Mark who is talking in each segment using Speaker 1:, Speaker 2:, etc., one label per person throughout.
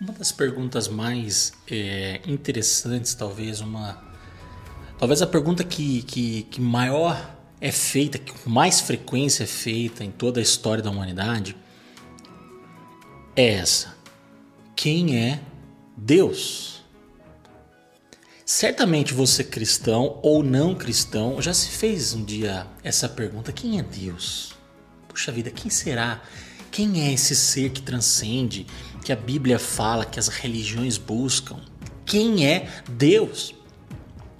Speaker 1: Uma das perguntas mais interessantes, talvez a pergunta que maior é feita, que com mais frequência é feita em toda a história da humanidade, é essa: quem é Deus? Certamente você, cristão ou não cristão, já se fez um dia essa pergunta: quem é Deus? Puxa vida, quem será? Quem é esse ser que transcende, que a Bíblia fala, que as religiões buscam? Quem é Deus?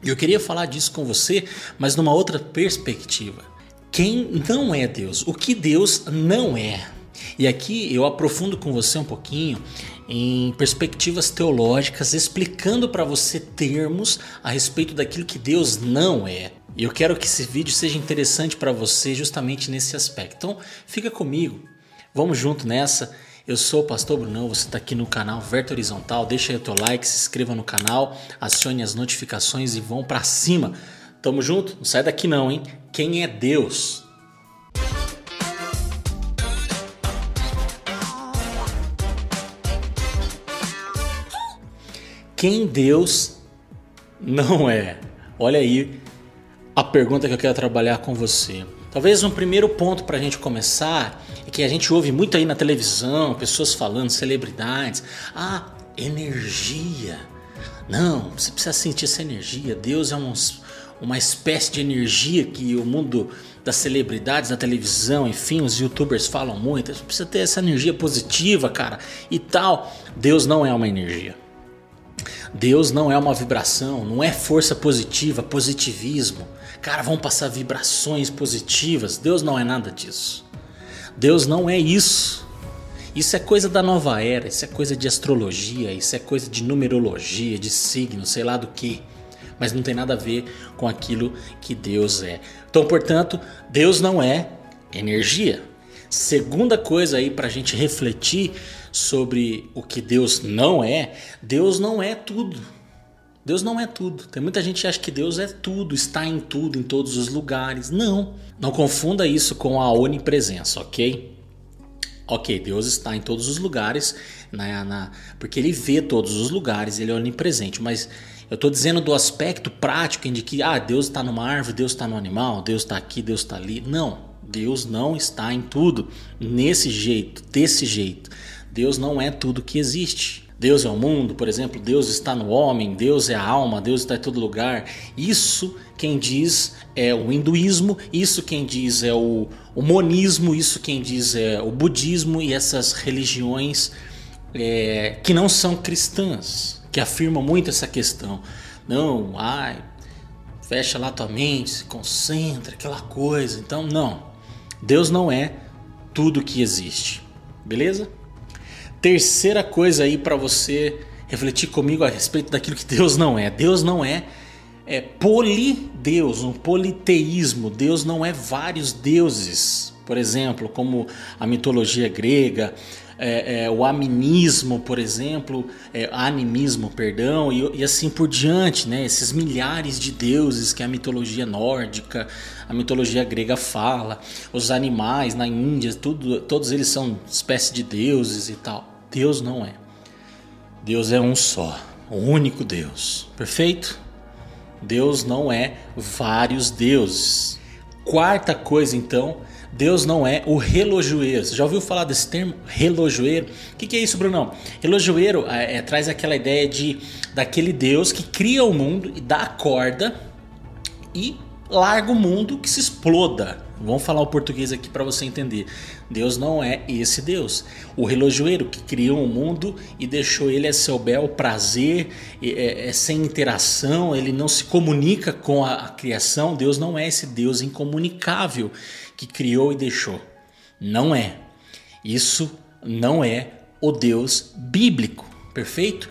Speaker 1: Eu queria falar disso com você, mas numa outra perspectiva. Quem não é Deus? O que Deus não é? E aqui eu aprofundo com você um pouquinho em perspectivas teológicas, explicando para você termos a respeito daquilo que Deus não é. E eu quero que esse vídeo seja interessante para você justamente nesse aspecto. Então fica comigo, vamos junto nessa. Eu sou o Pastor Brunão, você está aqui no canal Verta Horizontal. Deixa aí o teu like, se inscreva no canal, acione as notificações e vão para cima. Tamo junto? Não sai daqui não, hein? Quem é Deus? Quem Deus não é? Olha aí a pergunta que eu quero trabalhar com você. Talvez um primeiro ponto para a gente começar é que a gente ouve muito aí na televisão, pessoas falando, celebridades, energia. Não, você precisa sentir essa energia. Deus é uma espécie de energia que o mundo das celebridades, da televisão, enfim, os youtubers falam muito. Você precisa ter essa energia positiva, cara, e tal. Deus não é uma energia. Deus não é uma vibração, não é força positiva, positivismo. Cara, vão passar vibrações positivas. Deus não é nada disso. Deus não é isso. Isso é coisa da nova era, isso é coisa de astrologia, isso é coisa de numerologia, de signo, sei lá do que. Mas não tem nada a ver com aquilo que Deus é. Então, portanto, Deus não é energia. Segunda coisa aí para a gente refletir sobre o que Deus não é tudo. Deus não é tudo. Tem muita gente que acha que Deus é tudo, está em tudo, em todos os lugares. Não confunda isso com a onipresença, ok? Ok, Deus está em todos os lugares, porque Ele vê todos os lugares, Ele é onipresente. Mas eu estou dizendo do aspecto prático de que Deus está numa árvore, Deus está no animal, Deus está aqui, Deus está ali. Não, Deus não está em tudo, desse jeito. Deus não é tudo que existe. Deus é o mundo, por exemplo, Deus está no homem, Deus é a alma, Deus está em todo lugar. Isso quem diz é o hinduísmo, isso quem diz é o monismo, isso quem diz é o budismo e essas religiões que não são cristãs, que afirmam muito essa questão. Não, fecha lá tua mente, se concentra, aquela coisa. Então não, Deus não é tudo que existe, beleza? Terceira coisa aí para você refletir comigo a respeito daquilo que Deus não é. Deus não é polideus, um politeísmo. Deus não é vários deuses, por exemplo, como a mitologia grega, o animismo, por exemplo, e assim por diante, né? Esses milhares de deuses que a mitologia nórdica, a mitologia grega fala, os animais na Índia, todos eles são espécie de deuses e tal. Deus não é. Deus é um só, o único Deus, perfeito? Deus não é vários deuses. Quarta coisa então, Deus não é o relojoeiro. Você já ouviu falar desse termo? Relojoeiro? O que é isso, Brunão? Relojoeiro traz aquela ideia daquele Deus que cria o mundo e dá a corda e larga o mundo que se exploda. Vamos falar o português aqui para você entender. Deus não é esse Deus. O relojoeiro que criou o mundo e deixou ele a seu bel prazer, sem interação, ele não se comunica com a criação. Deus não é esse Deus incomunicável que criou e deixou. Não é. Isso não é o Deus bíblico, perfeito?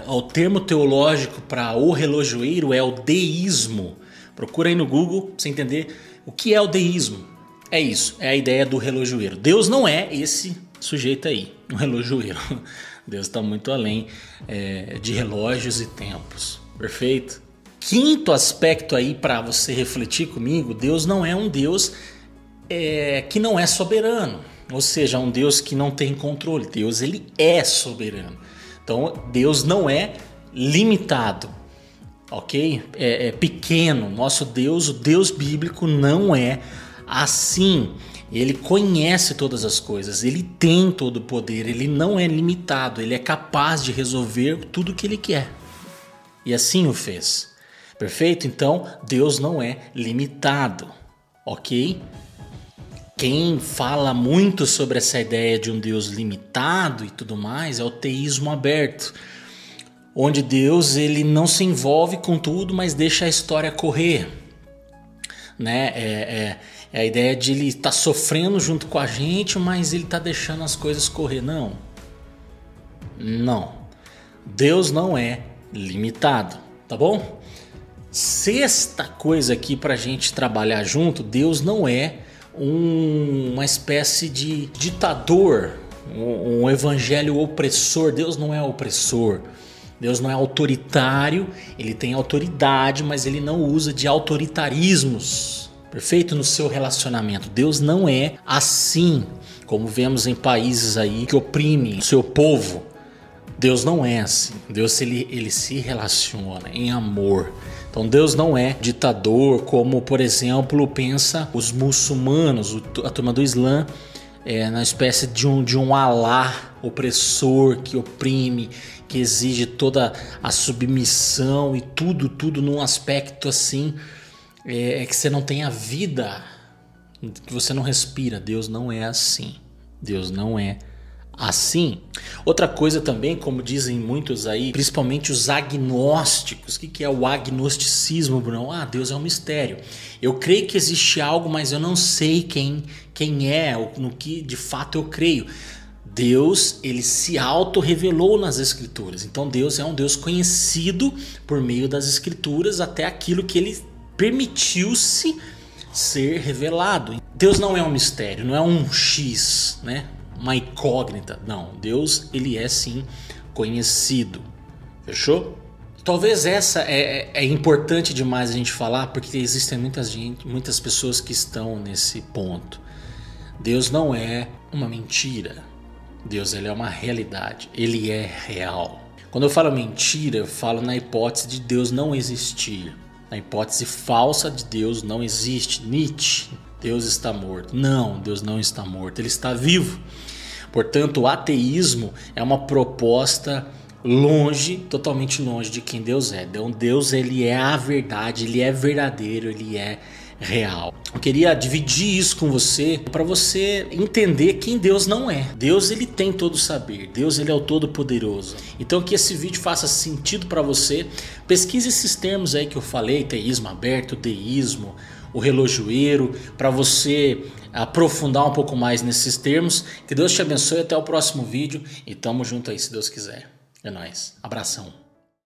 Speaker 1: O termo teológico para o relojoeiro é o deísmo. Procura aí no Google para você entender o que é o deísmo. É isso, é a ideia do relojoeiro. Deus não é esse sujeito aí, um relojoeiro. Deus está muito além de relógios e tempos, perfeito? Quinto aspecto aí para você refletir comigo: Deus não é um Deus que não é soberano. ou seja, um Deus que não tem controle. Deus, ele é soberano. Então, Deus não é limitado, ok? É pequeno. Nosso Deus, o Deus bíblico, não é assim. Ele conhece todas as coisas, ele tem todo o poder, ele não é limitado, ele é capaz de resolver tudo o que ele quer. E assim o fez. Perfeito? Então, Deus não é limitado, ok? Quem fala muito sobre essa ideia de um Deus limitado e tudo mais é o teísmo aberto, onde Deus ele não se envolve com tudo, mas deixa a história correr, né? É a ideia de ele estar sofrendo junto com a gente, mas ele está deixando as coisas correr. Não. Deus não é limitado, tá bom? Sexta coisa aqui para a gente trabalhar junto: Deus não é uma espécie de ditador, um evangelho opressor. Deus não é opressor. Deus não é autoritário, ele tem autoridade, mas ele não usa de autoritarismos. Perfeito? No seu relacionamento. Deus não é assim, como vemos em países aí que oprimem o seu povo. Deus não é assim. Deus ele se relaciona em amor. Então Deus não é ditador, como por exemplo pensa os muçulmanos, a turma do Islã, na espécie de um Alá opressor que oprime, que exige toda a submissão e tudo num aspecto assim, que você não tem a vida, que você não respira. Deus não é assim. Deus não é assim. Outra coisa também, como dizem muitos aí, principalmente os agnósticos. O que é o agnosticismo, Bruno? Deus é um mistério. Eu creio que existe algo, mas eu não sei quem é, no que de fato eu creio. Deus, ele se auto-revelou nas Escrituras. Então Deus é um Deus conhecido por meio das Escrituras, até aquilo que ele permitiu-se ser revelado. Deus não é um mistério, não é um X, né? Uma incógnita. Não, Deus ele é sim conhecido. Fechou? Talvez essa é importante demais a gente falar, porque existem muitas pessoas que estão nesse ponto. Deus não é uma mentira. Deus ele é uma realidade. Ele é real. Quando eu falo mentira, eu falo na hipótese de Deus não existir. Na hipótese falsa de Deus não existe. Nietzsche, Deus está morto. Não, Deus não está morto, ele está vivo. Portanto, o ateísmo é uma proposta totalmente longe de quem Deus é. Então, Deus ele é a verdade, ele é verdadeiro, ele é real. Eu queria dividir isso com você para você entender quem Deus não é. Deus ele tem todo o saber. Deus ele é o todo-poderoso. Então que esse vídeo faça sentido para você. Pesquise esses termos aí que eu falei: teísmo aberto, deísmo, o relojoeiro, para você aprofundar um pouco mais nesses termos. Que Deus te abençoe, até o próximo vídeo e tamo junto aí se Deus quiser. É nóis. Abração.